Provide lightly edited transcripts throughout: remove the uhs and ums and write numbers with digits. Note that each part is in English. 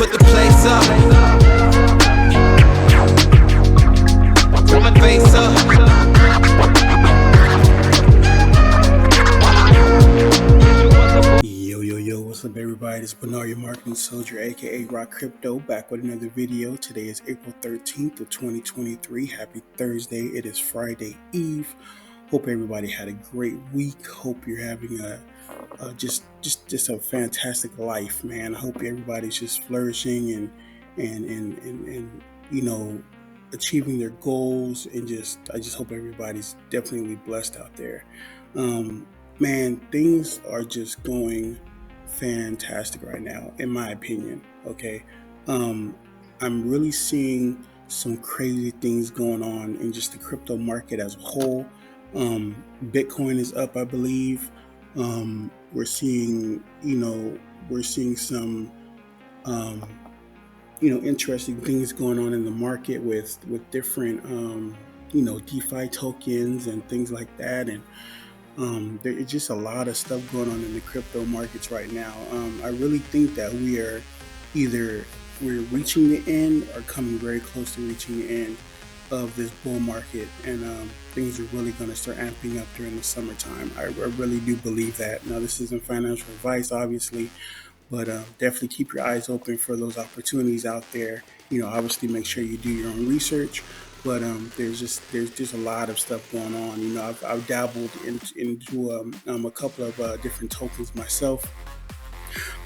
put the place up. Throw my face up. Yo, what's up everybody? It's Bernard, your marketing soldier, aka Rock Crypto, back with another video. Today is April 13th of 2023. Happy Thursday. It is Friday Eve. Hope everybody had a great week. Hope you're having just a fantastic life, man. I hope everybody's just flourishing and you know, achieving their goals, and I just hope everybody's definitely blessed out there. Man, things are just going fantastic right now, in my opinion. Okay, I'm really seeing some crazy things going on in just the crypto market as a whole. Bitcoin is up, I believe. We're seeing some interesting things going on in the market with different DeFi tokens and things like that, and there is just a lot of stuff going on in the crypto markets right now. I really think that we're reaching the end or coming very close to reaching the end of this bull market, and things are really going to start amping up during the summertime. I really do believe that. Now, this isn't financial advice, obviously, but definitely keep your eyes open for those opportunities out there. Obviously make sure you do your own research, but there's just a lot of stuff going on. I've dabbled into a couple of different tokens myself.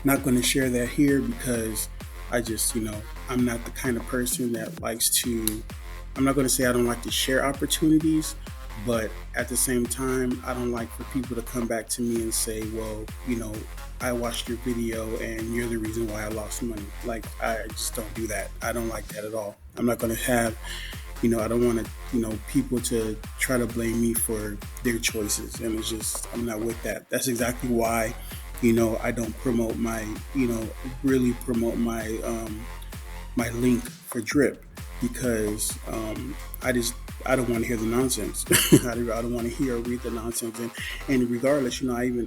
Not going to share that here because I just, I'm not the kind of person that likes to. I'm not going to say I don't like to share opportunities, but at the same time, I don't like for people to come back to me and say, well, I watched your video and you're the reason why I lost money. Like, I just don't do that. I don't like that at all. I'm not going to have, I don't want to, people to try to blame me for their choices. And it's just, I'm not with that. That's exactly why, I don't promote my, really promote my, my link for Drip, because I don't want to hear the nonsense. I don't want to hear or read the nonsense. And regardless,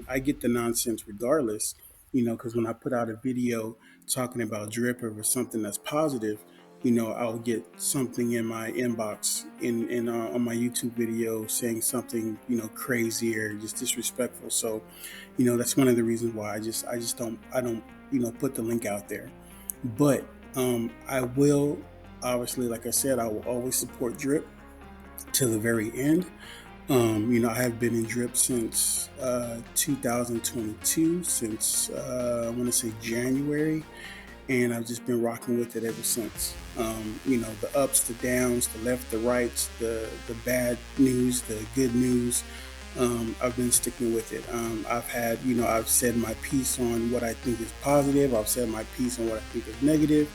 I get the nonsense regardless, because when I put out a video talking about Drip or something that's positive, I'll get something in my inbox on my YouTube video saying something, crazy or just disrespectful. So, that's one of the reasons why I don't put the link out there. But I will, obviously, like I said, I will always support Drip to the very end. I have been in Drip since 2022, since I want to say January, and I've just been rocking with it ever since. The ups, the downs, the left, the rights, the bad news, the good news. I've been sticking with it. I've said my piece on what I think is positive. I've said my piece on what I think is negative.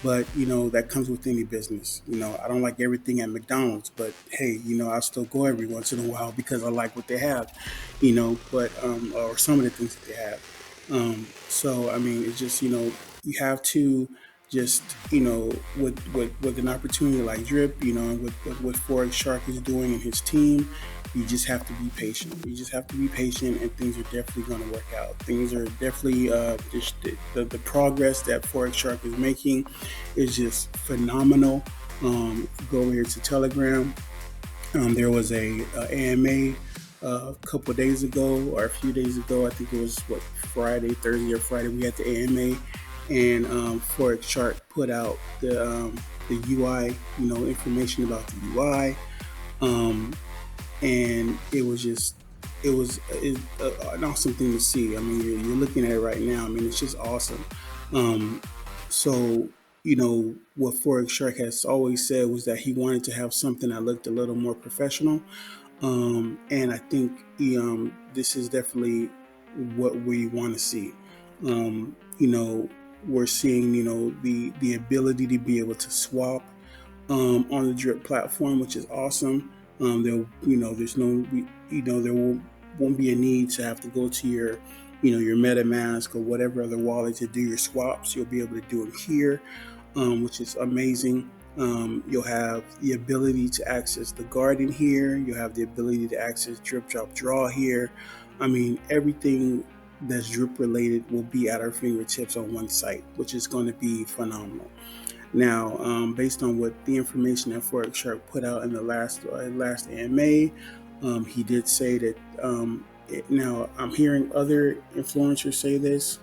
But, that comes with any business. I don't like everything at McDonald's, but hey, I still go every once in a while because I like what they have, but, or some of the things that they have. So, I mean, it's just, you have to just, with an opportunity like Drip, and with what Forex Shark is doing and his team, you just have to be patient. You just have to be patient, and things are definitely going to work out. Things are definitely, the progress that Forex Shark is making is just phenomenal. Go over here to Telegram. There was a AMA a couple of days ago, or a few days ago. I think it was Thursday or Friday. We had the AMA, and Forex Shark put out the UI, information about the UI. And it was an awesome thing to see. I mean, you're looking at it right now. I mean, it's just awesome. So, what Forex Shark has always said was that he wanted to have something that looked a little more professional. And I think this is definitely what we want to see. We're seeing, the ability to be able to swap on the Drip platform, which is awesome. There won't be a need to have to go to your Metamask or whatever other wallet to do your swaps. You'll be able to do them here, which is amazing. You'll have the ability to access the garden here. You'll have the ability to access drip, drop, draw here. I mean, everything that's drip related will be at our fingertips on one site, which is going to be phenomenal. Now, based on what the information that Forex Shark put out in the last AMA, he did say that. Now, I'm hearing other influencers say this,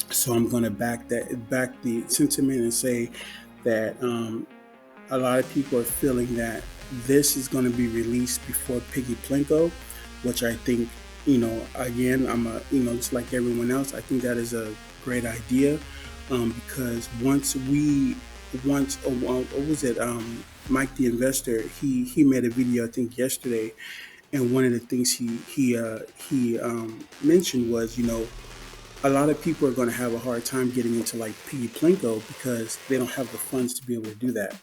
so I'm going to back the sentiment and say that a lot of people are feeling that this is going to be released before Piggy Plinko, which I think, again, just like everyone else, I think that is a great idea, because what was it? Mike the Investor, he made a video I think yesterday, and one of the things he mentioned was, a lot of people are going to have a hard time getting into like Piggy Plinko because they don't have the funds to be able to do that.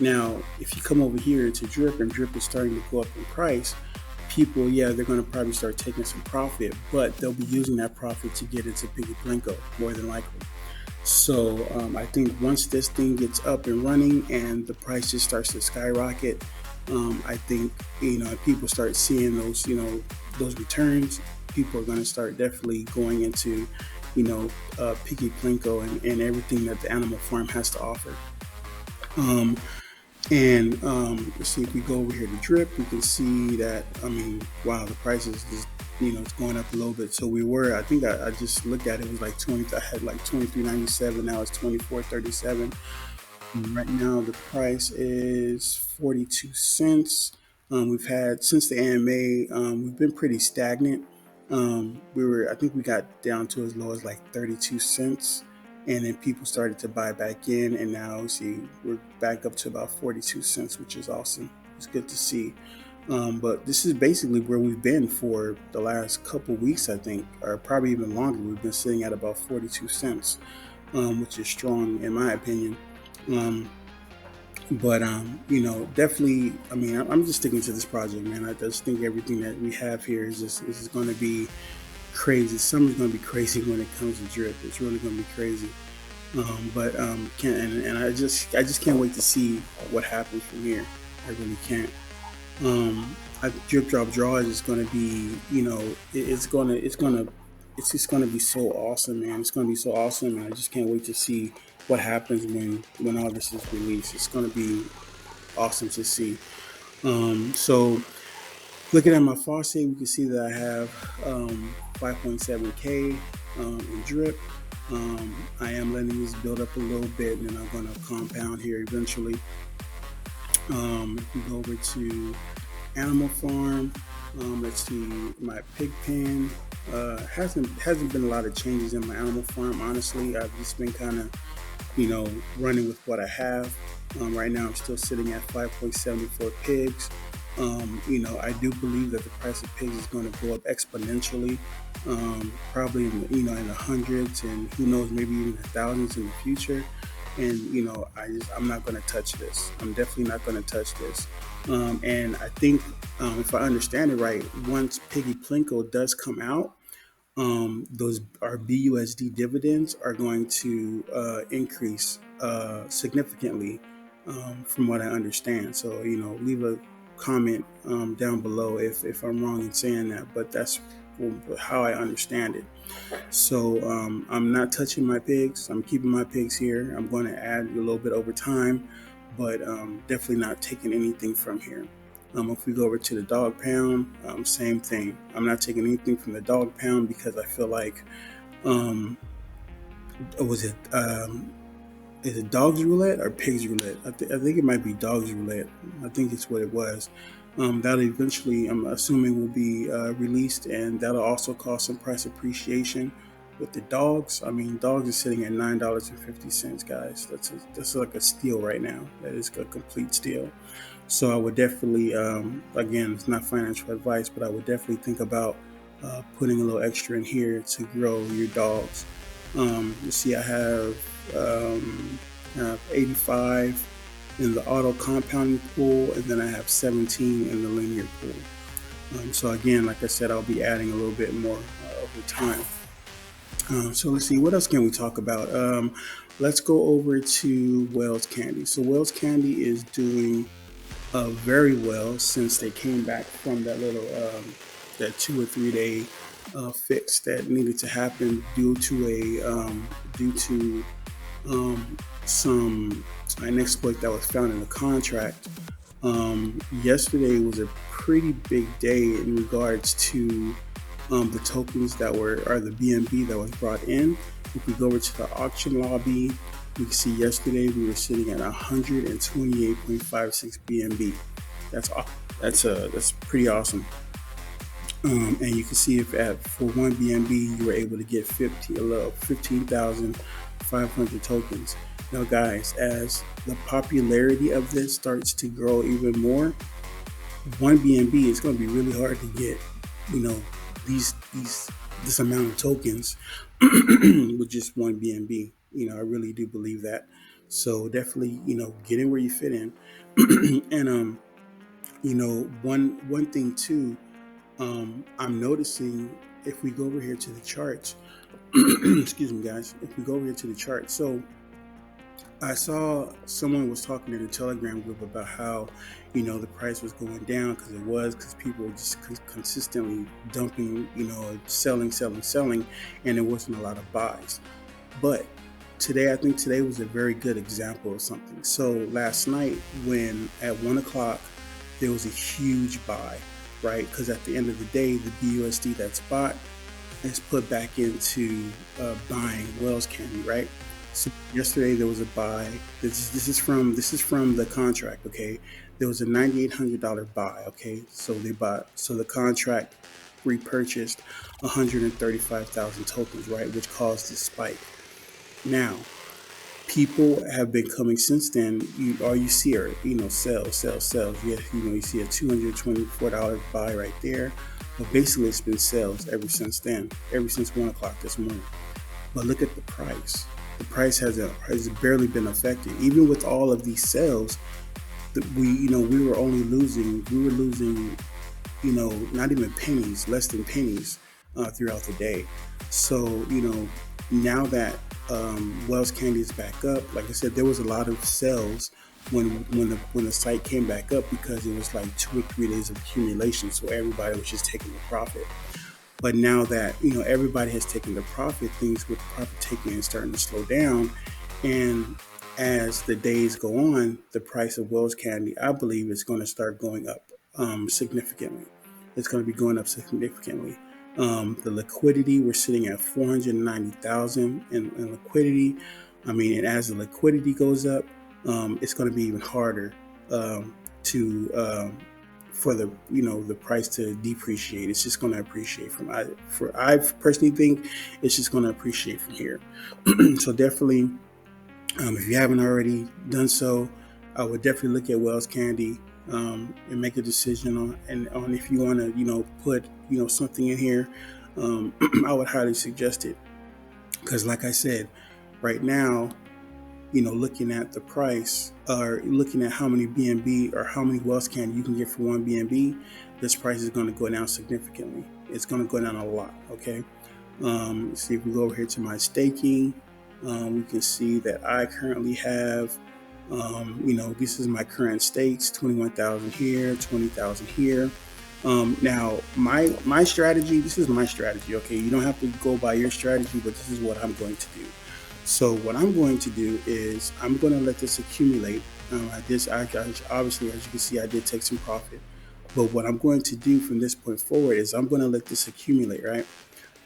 Now, if you come over here to Drip, and Drip is starting to go up in price, people, they're going to probably start taking some profit, but they'll be using that profit to get into Piggy Plinko more than likely. So I think once this thing gets up and running and the price just starts to skyrocket, I think, if people start seeing those, those returns, people are going to start definitely going into, Piggy Plinko and everything that the Animal Farm has to offer. Let's see, if we go over here to Drip, we can see that, wow, the price is just, it's going up a little bit. So we were, I think I just looked at it, it was like I had like 23.97, now it's 24.37. Right now the price is 42 cents. We've had, since the AMA, we've been pretty stagnant. I think we got down to as low as like 32 cents. And then people started to buy back in, and now we're back up to about 42 cents, which is awesome. It's good to see. But this is basically where we've been for the last couple weeks, I think, or probably even longer. We've been sitting at about 42 cents, which is strong in my opinion. But definitely, I'm just sticking to this project, man. I just think everything that we have here is going to be crazy. Summer's going to be crazy when it comes to Drip. It's really going to be crazy. I just can't wait to see what happens from here. I really can't. Drip drop draw is just going to be, it's just going to be so awesome, man. It's going to be so awesome, and I just can't wait to see what happens when all this is released. It's going to be awesome to see. So looking at my Faucet, we can see that I have 5.7K in Drip. I am letting this build up a little bit, and then I'm going to compound here eventually. If we go over to Animal Farm, let's see, my pig pen. Hasn't been a lot of changes in my Animal Farm, honestly. I've just been kind of, running with what I have. Right now I'm still sitting at 5.74 pigs. I do believe that the price of pigs is going to go up exponentially, probably in the hundreds, and who knows, maybe even the thousands in the future. And I'm not going to touch this. I'm definitely not going to touch this. And I think, if I understand it right, once Piggy Plinko does come out, our BUSD dividends are going to increase significantly, from what I understand. So leave a comment down below if I'm wrong in saying that, but that's how I understand it. So I'm not touching my pigs. I'm keeping my pigs here. I'm going to add a little bit over time, but definitely not taking anything from here. If we go over to the dog pound, same thing. I'm not taking anything from the dog pound because I feel like, is it dogs roulette or pigs roulette? I think it might be dogs roulette. I think it's what it was. That eventually, I'm assuming, will be released, and that'll also cause some price appreciation with the dogs. Dogs are sitting at $9.50, guys. That's like a steal right now. That is a complete steal. So I would definitely, again, it's not financial advice, but I would definitely think about putting a little extra in here to grow your dogs. You see, I have 85 in the auto compounding pool, and then I have 17 in the linear pool. So again, like I said, I'll be adding a little bit more over time. So let's see, what else can we talk about? Let's go over to Wells Candy. So Wells Candy is doing very well since they came back from that little that 2 or 3 day fix that needed to happen due to due to some an exploit that was found in the contract. Yesterday was a pretty big day in regards to the tokens that were, or the BNB that was brought in. If we go over to the auction lobby, we can see yesterday we were sitting at 128.56 BNB. That's pretty awesome. And you can see if for one BNB you were able to get 15,500 tokens. Now, guys, as the popularity of this starts to grow even more, one BNB is going to be really hard to get. These this amount of tokens with just one BNB. I really do believe that. So definitely, get in where you fit in. And one thing too, I'm noticing if we go over here to the charts, excuse me, guys. If we go over here to the chart, so I saw someone was talking in the Telegram group about how, the price was going down because people were just consistently dumping, selling, and there wasn't a lot of buys. But I think today was a very good example of something. So last night, when at 1 o'clock, there was a huge buy, right? Because at the end of the day, the BUSD that's bought is put back into buying Wells Candy, right? So yesterday there was a buy. This is from the contract. Okay, there was a $9,800 buy. Okay, so they bought. So the contract repurchased 135,000 tokens, right, which caused this spike. Now, people have been coming since then. All you see are sales. Yeah, you see a $224 buy right there. But basically, it's been sales ever since then. Ever since 1 o'clock this morning. But look at the price. The price has barely been affected. Even with all of these sales, we were losing, not even pennies, less than pennies throughout the day. So, now that Wells Candy is back up, like I said, there was a lot of sales when the site came back up because it was like 2 or 3 days of accumulation. So everybody was just taking the profit. But now that everybody has taken the profit, things with profit taking is starting to slow down. And as the days go on, the price of Wells Candy, I believe, is going to start going up significantly. It's going to be going up significantly. The liquidity, we're sitting at 490,000 in liquidity. And as the liquidity goes up, it's going to be even harder for the price to depreciate. It's just going to appreciate I personally think it's just going to appreciate from here. So definitely, if you haven't already done so, I would definitely look at Wells Candy and make a decision on if you want to put something in here. I would highly suggest it because, like I said, right now, looking at the price or looking at how many BNB or how many Wells Candy you can get for one BNB, this price is going to go down significantly. It's going to go down a lot. Okay. See if we go over here to my staking, we can see that I currently have, this is my current stakes: 21,000 here, 20,000 here. Now my strategy. This is my strategy. Okay, you don't have to go by your strategy, but this is what I'm going to do. So what I'm going to do is I'm going to let this accumulate. Obviously, as you can see, I did take some profit. But what I'm going to do from this point forward is I'm going to let this accumulate, right?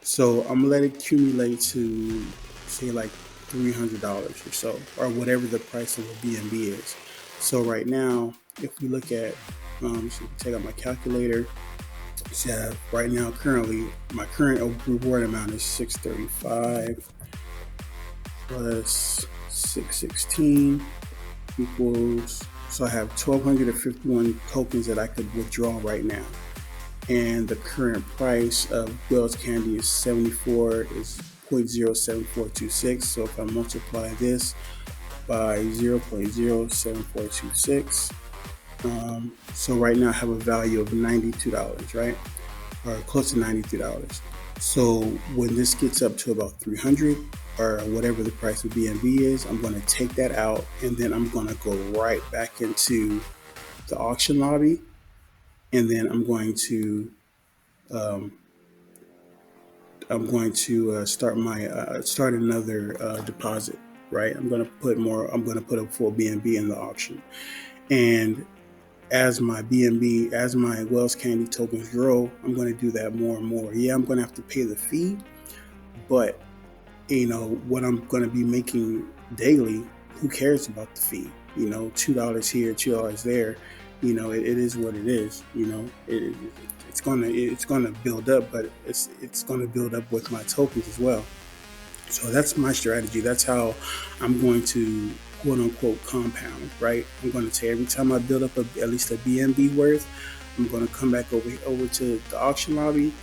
So I'm going to let it accumulate to, say, like $300 or so, or whatever the price of a BNB is. So right now, if we look at, so take out my calculator. So right now, currently, my current reward amount is 635. Plus 616 equals, so I have 1,251 tokens that I could withdraw right now. And the current price of Wells Candy is 0.07426. So if I multiply this by 0.07426, so right now I have a value of $92, right? Or close to $92. So when this gets up to about 300, or whatever the price of BNB is, I'm going to take that out, and then I'm going to go right back into the auction lobby, and then I'm going to I'm going to start another deposit. Right, I'm going to put more. I'm going to put a full BNB in the auction, and as my Wells Candy tokens grow, I'm going to do that more and more. Yeah, I'm going to have to pay the fee, but what I'm going to be making daily, who cares about the fee? $2 here, $2 there. It is what it is. It's gonna build up, but it's gonna build up with my tokens as well. So that's my strategy. That's how I'm going to quote unquote compound, right? I'm going to say every time I build up at least a BNB worth, I'm going to come back over to the auction lobby,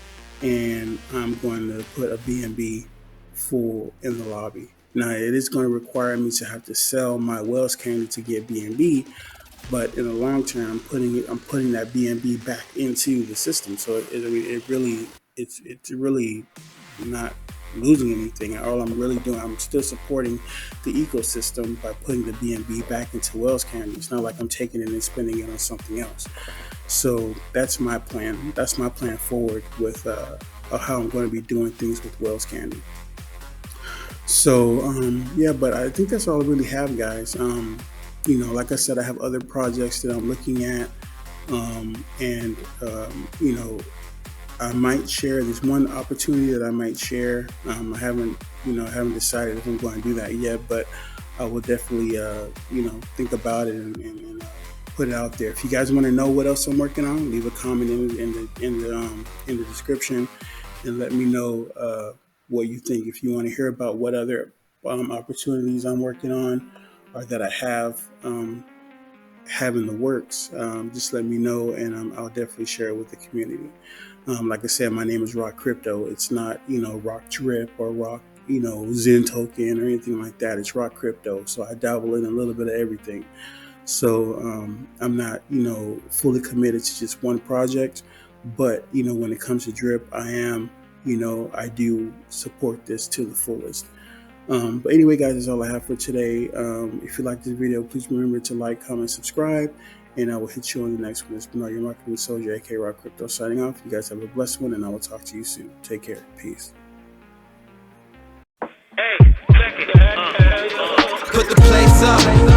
and I'm going to put a BNB full in the lobby. Now it is going to require me to have to sell my Wells Candy to get BNB, but in the long term, I'm putting that BNB back into the system. So it's really not losing anything. All I'm really doing, I'm still supporting the ecosystem by putting the BNB back into Wells Candy. It's not like I'm taking it and spending it on something else. So that's my plan. That's my plan forward with how I'm going to be doing things with Wells Candy. So but I think that's all I really have, guys. Like I said, I have other projects that I'm looking at, I might share. There's one opportunity that I might share. I haven't decided if I'm going to do that yet, but I will definitely, think about it and put it out there. If you guys want to know what else I'm working on, leave a comment in the description and let me know what you think. If you want to hear about what other opportunities I'm working on or that I have in the works, just let me know, and I'll definitely share it with the community. Like I said, my name is Rock Crypto. It's not, Rock Drip or Rock, Zen token or anything like that. It's Rock Crypto. So I dabble in a little bit of everything. So I'm not, fully committed to just one project. But, when it comes to Drip, I am, I do support this to the fullest. But anyway, guys, that's all I have for today. If you like this video, please remember to like, comment, subscribe, and I will hit you on the next one. It's been your marketing soldier, aka Rock Crypto, signing off. You guys have a blessed one, and I will talk to you soon. Take care. Peace. Put the place up.